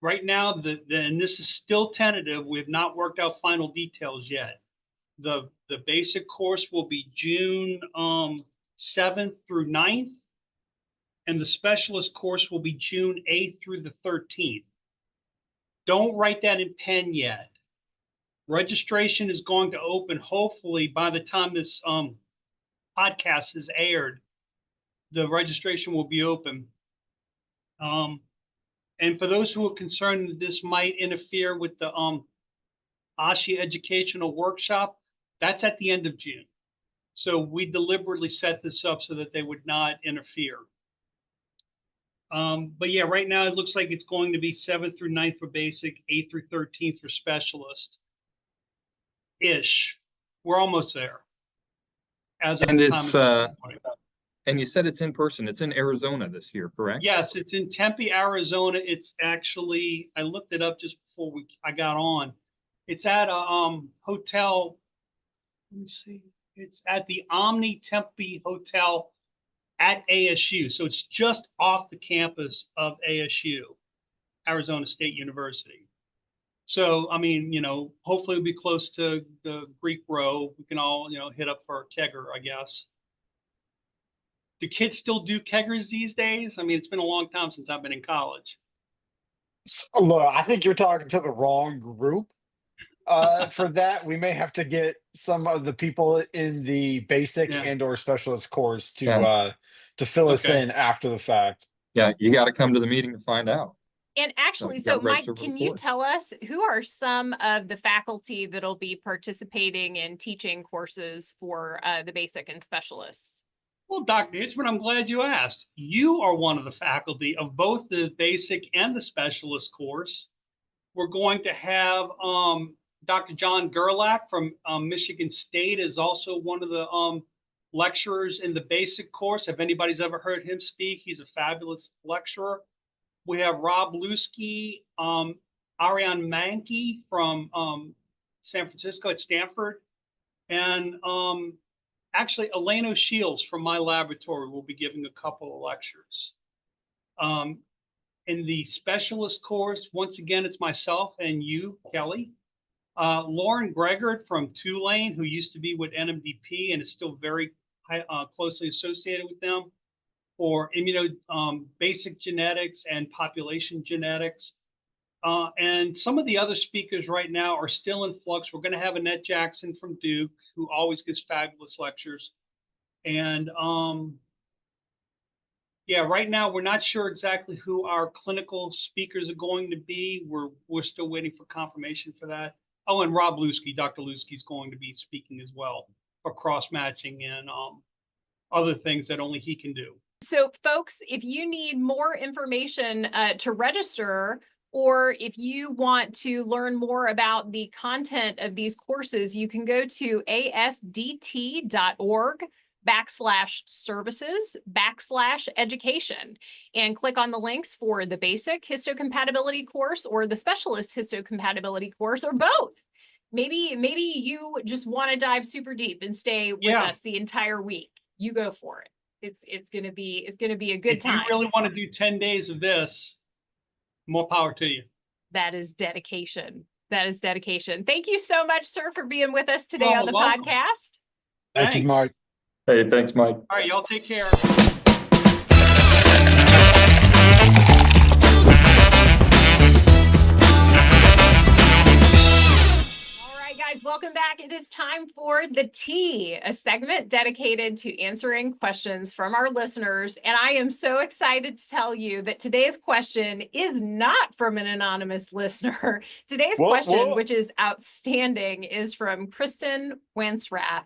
Right now, and this is still tentative. We have not worked out final details yet. The basic course will be June 7th through 9th, and the specialist course will be June 8th through the 13th. Don't write that in pen yet. Registration is going to open hopefully by the time this podcast is aired. The registration will be open. And for those who are concerned that this might interfere with the ASHI educational workshop, that's at the end of June. So we deliberately set this up so that they would not interfere. But yeah, right now it looks like it's going to be 7th through 9th for basic, 8th through 13th for specialist. Ish. We're almost there. As of And the it's time and you said it's in person. It's in Arizona this year, correct? Yes, it's in Tempe, Arizona. It's actually, I looked it up just before I got on. It's at a hotel. Let me see. It's at the Omni Tempe Hotel at ASU. So it's just off the campus of ASU, Arizona State University. So, I mean, hopefully it'll be close to the Greek Row. We can all, hit up for a kegger, I guess. Do kids still do keggers these days? I mean, it's been a long time since I've been in college. So, look, I think you're talking to the wrong group. For that, we may have to get some of the people in the basic Yeah. and/or specialist course Yeah. to fill us Okay. in after the fact. Yeah, you got to come to the meeting to find out. And actually, you so gotta Mike, register for the can you course. tell us who are some of the faculty that'll be participating in teaching courses for the basic and specialists? Well, Dr. Hitchman, I'm glad you asked. You are one of the faculty of both the basic and the specialist course. We're going to have Dr. John Gerlach from Michigan State is also one of the lecturers in the basic course. If anybody's ever heard him speak, he's a fabulous lecturer. We have Rob Lusky, Ariane Mankey from San Francisco at Stanford, and Actually, Eleno Shields from my laboratory will be giving a couple of lectures. In the specialist course, once again, it's myself and you, Kelly. Lauren Gregor from Tulane, who used to be with NMDP and is still very closely associated with them for basic genetics and population genetics. And some of the other speakers right now are still in flux. We're going to have Annette Jackson from Duke, who always gives fabulous lectures. And yeah, right now we're not sure exactly who our clinical speakers are going to be. We're still waiting for confirmation for that. Oh, and Rob Lusky, Dr. Lusky is going to be speaking as well for cross matching and other things that only he can do. So folks, if you need more information to register, or if you want to learn more about the content of these courses, you can go to afdt.org/services/education and click on the links for the basic histocompatibility course or the specialist histocompatibility course, or both. Maybe you just want to dive super deep and stay with us the entire week. You go for it. It's gonna be a good time. If you really want to do 10 days of this, more power to you. That is dedication. That is dedication. Thank you so much, sir, for being with us today on the podcast. Thank you, Mike. Hey, thanks, Mike. All right, y'all take care. Guys, welcome back. It is time for The Tea, a segment dedicated to answering questions from our listeners. And I am so excited to tell you that today's question is not from an anonymous listener. Today's question, which is outstanding, is from Kristen Wansrath.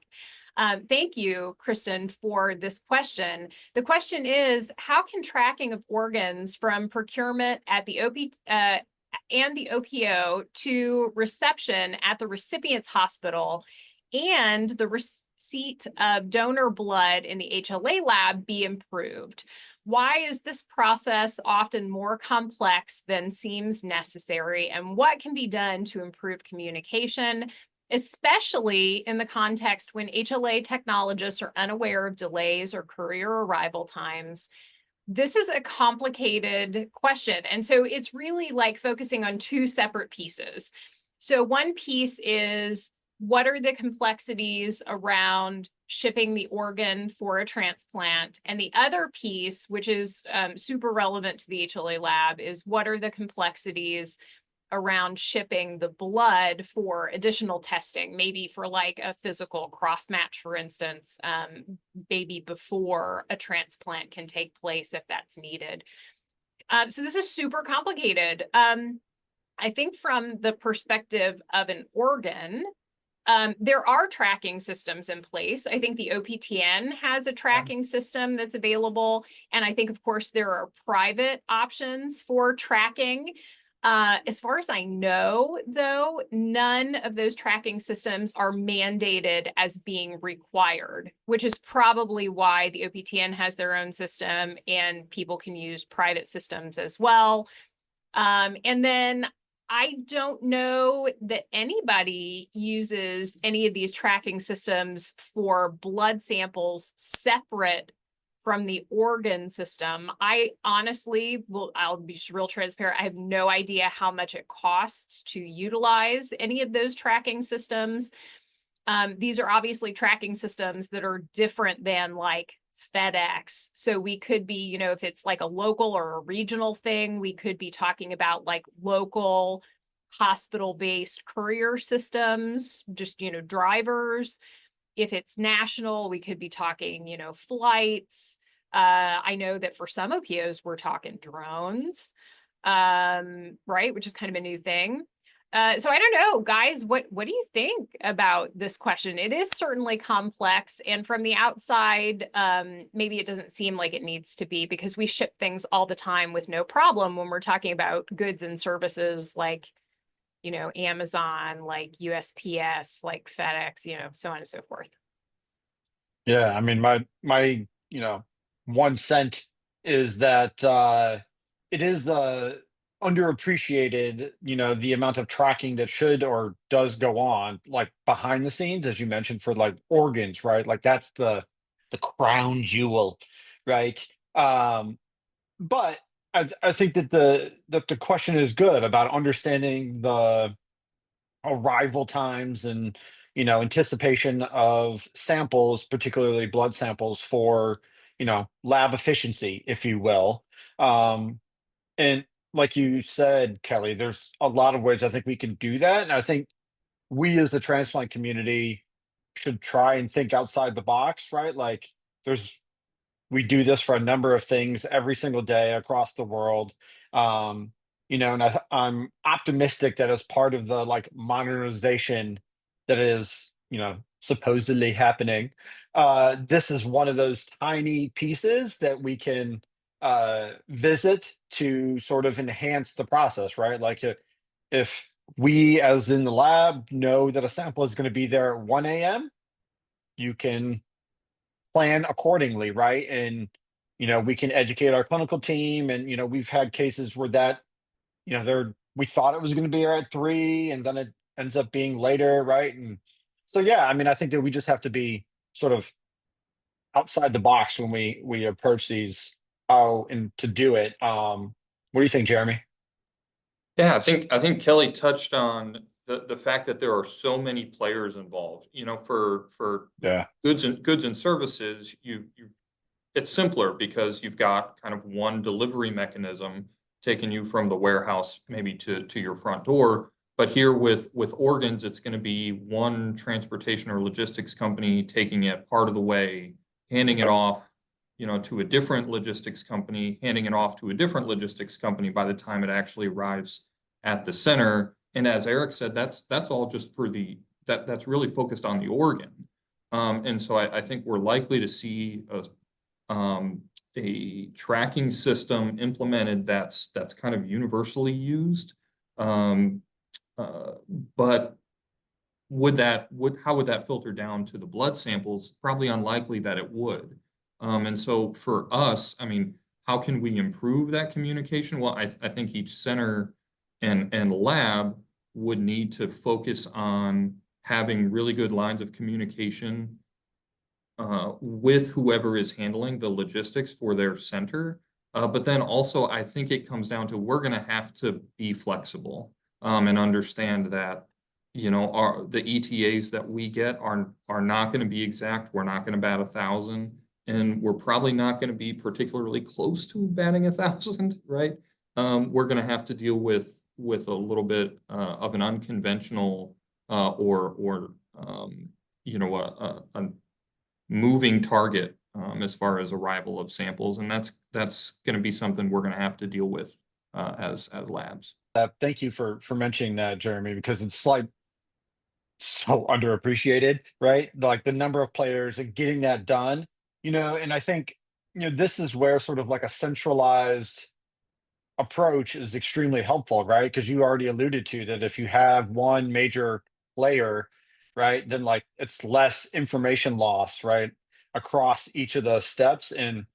Thank you, Kristen, for this question. The question is, how can tracking of organs from procurement at the and the OPO to reception at the recipient's hospital and the receipt of donor blood in the HLA lab be improved? Why is this process often more complex than seems necessary? And what can be done to improve communication, especially in the context when HLA technologists are unaware of delays or courier arrival times? This is a complicated question. And so it's really like focusing on two separate pieces. So one piece is, what are the complexities around shipping the organ for a transplant? And the other piece, which is super relevant to the HLA lab, is what are the complexities around shipping the blood for additional testing, maybe for like a physical cross match, for instance, maybe before a transplant can take place if that's needed. So this is super complicated. I think from the perspective of an organ, there are tracking systems in place. I think the OPTN has a tracking system that's available. And I think, of course, there are private options for tracking. As far as I know, though, none of those tracking systems are mandated as being required, which is probably why the OPTN has their own system and people can use private systems as well. And then I don't know that anybody uses any of these tracking systems for blood samples separate from the organ system. I honestly I'll be just real transparent. I have no idea how much it costs to utilize any of those tracking systems. These are obviously tracking systems that are different than like FedEx. So we could be, if it's like a local or a regional thing, we could be talking about like local hospital-based courier systems, just, drivers. If it's national, we could be talking, flights. I know that for some OPOs, we're talking drones, right? Which is kind of a new thing. So I don't know, guys, what do you think about this question? It is certainly complex. And from the outside, maybe it doesn't seem like it needs to be, because we ship things all the time with no problem when we're talking about goods and services like, Amazon, like USPS, like FedEx, so on and so forth. Yeah, I mean, my 1 cent is that it is underappreciated, the amount of tracking that should or does go on, like behind the scenes, as you mentioned, for like organs, right? Like that's the crown jewel, right? But I think that the question is good about understanding the arrival times and anticipation of samples, particularly blood samples for lab efficiency, if you will. And like you said, Kelly, there's a lot of ways I think we can do that, and I think we as the transplant community should try and think outside the box, right? Like there's we do this for a number of things every single day across the world. And I'm optimistic that as part of the like modernization that is, supposedly happening, this is one of those tiny pieces that we can visit to sort of enhance the process, right? Like if we, as in the lab, know that a sample is going to be there at 1 a.m., you can plan accordingly, right? And we can educate our clinical team, and we've had cases where that we thought it was going to be at 3, and then it ends up being later, right? And so yeah, I mean, I think that we just have to be sort of outside the box when we approach these, how and to do it. What do you think, Jeremy? Yeah, I think Kelly touched on the fact that there are so many players involved. For Yeah. goods and services, it's simpler because you've got kind of one delivery mechanism taking you from the warehouse maybe to your front door. But here with organs, it's going to be one transportation or logistics company taking it part of the way, handing it off, to a different logistics company, handing it off to a different logistics company by the time it actually arrives at the center. And as Eric said, that's all just for that's really focused on the organ. And so I think we're likely to see a tracking system implemented that's kind of universally used. But how would that filter down to the blood samples? Probably unlikely that it would. And so for us, I mean, how can we improve that communication? Well, I think each center and lab would need to focus on having really good lines of communication with whoever is handling the logistics for their center. But then also, I think it comes down to we're going to have to be flexible and understand that the ETAs that we get are not going to be exact. We're not going to bat 1,000, and we're probably not going to be particularly close to batting 1,000, right? We're going to have to deal with a little bit of an unconventional or a moving target as far as arrival of samples, and that's going to be something we're going to have to deal with as labs. Thank you for mentioning that, Jeremy, because it's like so underappreciated, right? Like the number of players and getting that done, and I think, this is where sort of like a centralized approach is extremely helpful, right? Because you already alluded to that if you have one major player, right, then like it's less information loss, right, across each of the steps. And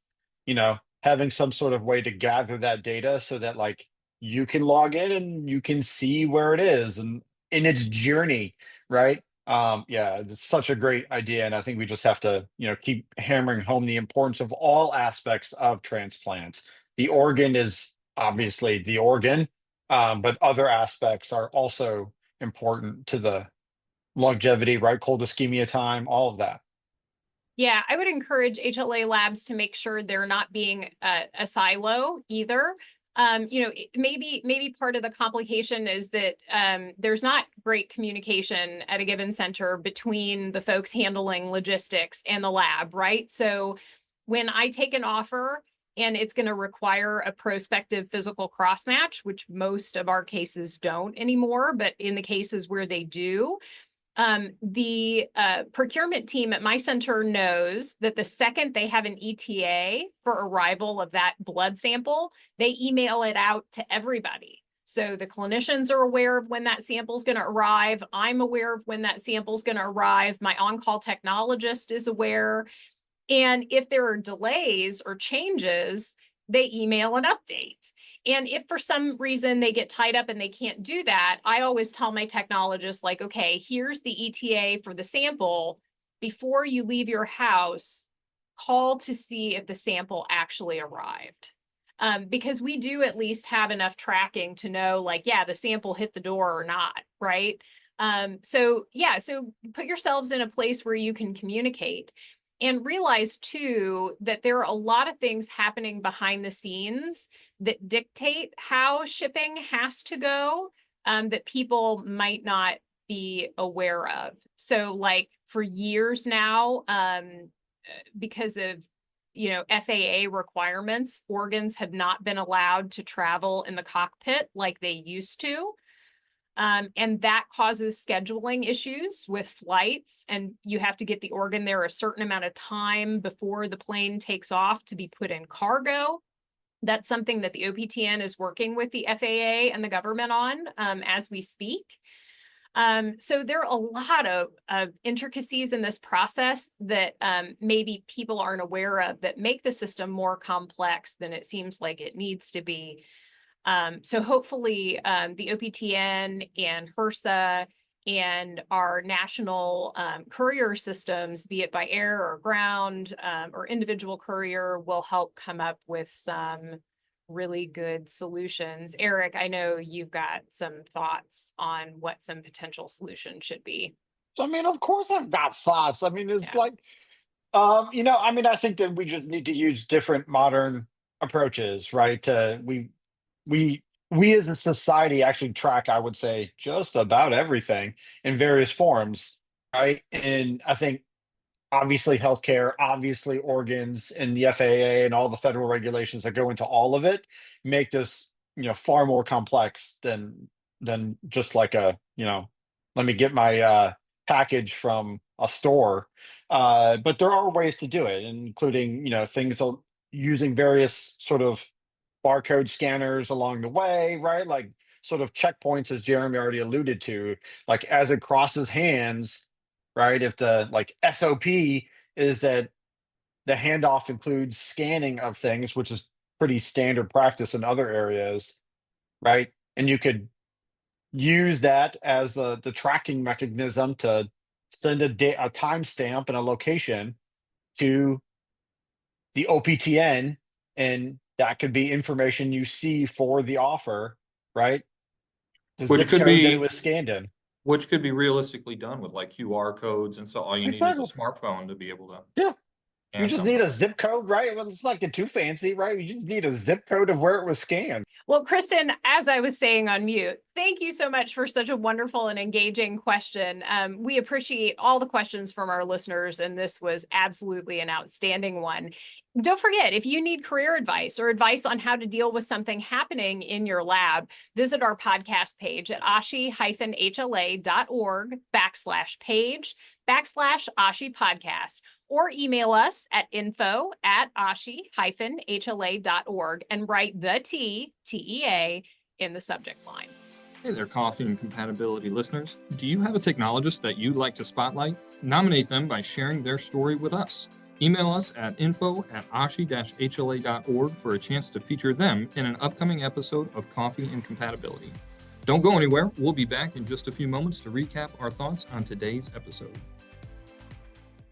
having some sort of way to gather that data so that like you can log in and you can see where it is and in its journey, right? Yeah, it's such a great idea, and I think we just have to keep hammering home the importance of all aspects of transplants. The organ is obviously the organ, but other aspects are also important to the longevity, right? Cold ischemia time, all of that. Yeah, I would encourage HLA labs to make sure they're not being a silo either. Maybe part of the complication is that there's not great communication at a given center between the folks handling logistics and the lab, right? So when I take an offer and it's going to require a prospective physical cross match, which most of our cases don't anymore, but in the cases where they do, the procurement team at my center knows that the second they have an ETA for arrival of that blood sample, they email it out to everybody. So the clinicians are aware of when that sample is going to arrive. I'm aware of when that sample is going to arrive. My on-call technologist is aware. And if there are delays or changes, they email an update. And if for some reason they get tied up and they can't do that, I always tell my technologists, like, okay, here's the ETA for the sample. Before you leave your house, call to see if the sample actually arrived. Because we do at least have enough tracking to know, like, yeah, the sample hit the door or not, right? So put yourselves in a place where you can communicate. And realize too that there are a lot of things happening behind the scenes that dictate how shipping has to go, that people might not be aware of. So like for years now, because of FAA requirements, organs have not been allowed to travel in the cockpit like they used to. And that causes scheduling issues with flights, and you have to get the organ there a certain amount of time before the plane takes off to be put in cargo. That's something that the OPTN is working with the FAA and the government on as we speak. So there are a lot of intricacies in this process that maybe people aren't aware of that make the system more complex than it seems like it needs to be. So hopefully the OPTN and HRSA and our national courier systems, be it by air or ground or individual courier, will help come up with some really good solutions. Eric, I know you've got some thoughts on what some potential solutions should be. I mean, of course I've got thoughts. I mean, it's Yeah. like, I think that we just need to use different modern approaches, right? We as a society actually track, I would say, just about everything in various forms, right? And I think obviously healthcare, obviously organs, and the FAA and all the federal regulations that go into all of it make this, far more complex than just like let me get my package from a store. But there are ways to do it, including, using various sort of barcode scanners along the way, right? Like sort of checkpoints, as Jeremy already alluded to, like as it crosses hands, right? If the like SOP is that the handoff includes scanning of things, which is pretty standard practice in other areas, right? And you could use that as the tracking mechanism to send a timestamp and a location to the OPTN, and that could be information you see for the offer, right? The Which zip could code that it be was scanned in. which could be realistically done with like QR codes, and so all you need is a Exactly. smartphone to be able to Yeah. You scan just need something. a zip code, right? Well, it's not get too fancy, right? You just need a zip code of where it was scanned. Well, Kristen, as I was saying on mute, thank you so much for such a wonderful and engaging question. We appreciate all the questions from our listeners, and this was absolutely an outstanding one. Don't forget, if you need career advice or advice on how to deal with something happening in your lab, visit our podcast page at ashi-hla.org/page/Ashi podcast, or email us at info@ashi-hla.org and write the TEA in the subject line. Hey there, Coffee and Compatibility listeners. Do you have a technologist that you'd like to spotlight? Nominate them by sharing their story with us. Email us at info@ashi-hla.org for a chance to feature them in an upcoming episode of Coffee and Compatibility. Don't go anywhere. We'll be back in just a few moments to recap our thoughts on today's episode.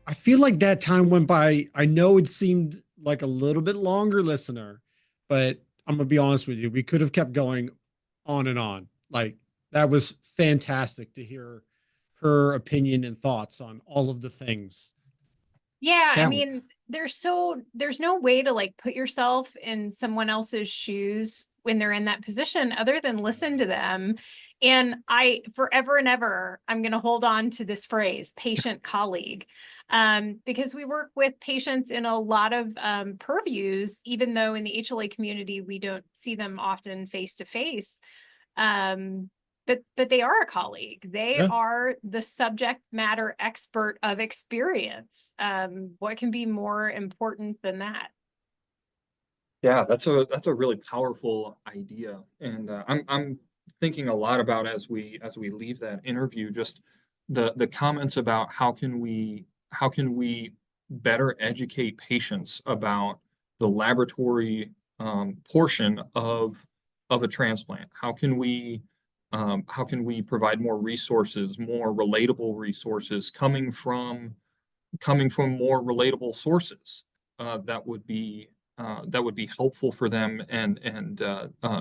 I feel like that time went by. I know it seemed like a little bit longer, listener, but I'm gonna be honest with you. We could have kept going on and on. Like that was fantastic to hear her opinion and thoughts on all of the things. Yeah, I Yeah. mean, there's no way to like put yourself in someone else's shoes when they're in that position other than listen to them. And I forever and ever, I'm going to hold on to this phrase, patient colleague, because we work with patients in a lot of purviews, even though in the HLA community, we don't see them often face to face. But they are a colleague. They Yeah. are the subject matter expert of experience. What can be more important than that? Yeah, that's a really powerful idea, and I'm thinking a lot about as we leave that interview, just the comments about how can we better educate patients about the laboratory portion of a transplant. How can we provide more resources, more relatable resources coming from more relatable sources that would be helpful for them and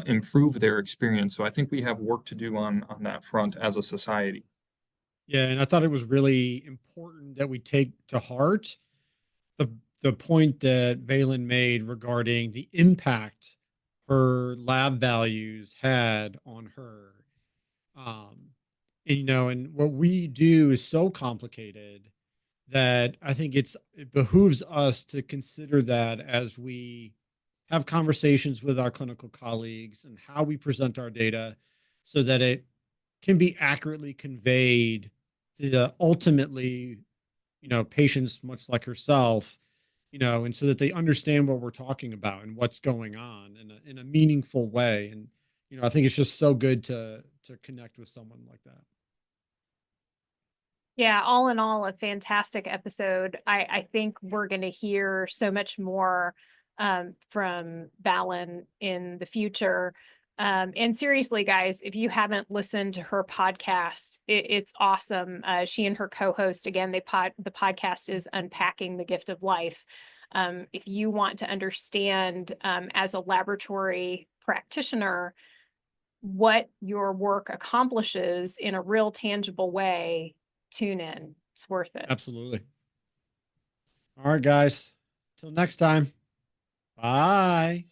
improve their experience. So I think we have work to do on that front as a society. Yeah, and I thought it was really important that we take to heart the the point that Valen made regarding the impact her lab values had on her. Um, and, and what we do is so complicated that I think it behooves us to consider that as we have conversations with our clinical colleagues and how we present our data so that it can be accurately conveyed to the ultimately, patients much like herself, and so that they understand what we're talking about and what's going on in a meaningful way. And, I think it's just so good to connect with someone like that. Yeah, all in all, a fantastic episode. I think we're going to hear so much more from Valen in the future. And seriously, guys, if you haven't listened to her podcast, it's awesome. She and her co-host, again, the podcast is Unpacking the Gift of Life. If you want to understand as a laboratory practitioner what your work accomplishes in a real tangible way, tune in. It's worth it. Absolutely. All right, guys. Till next time. Bye.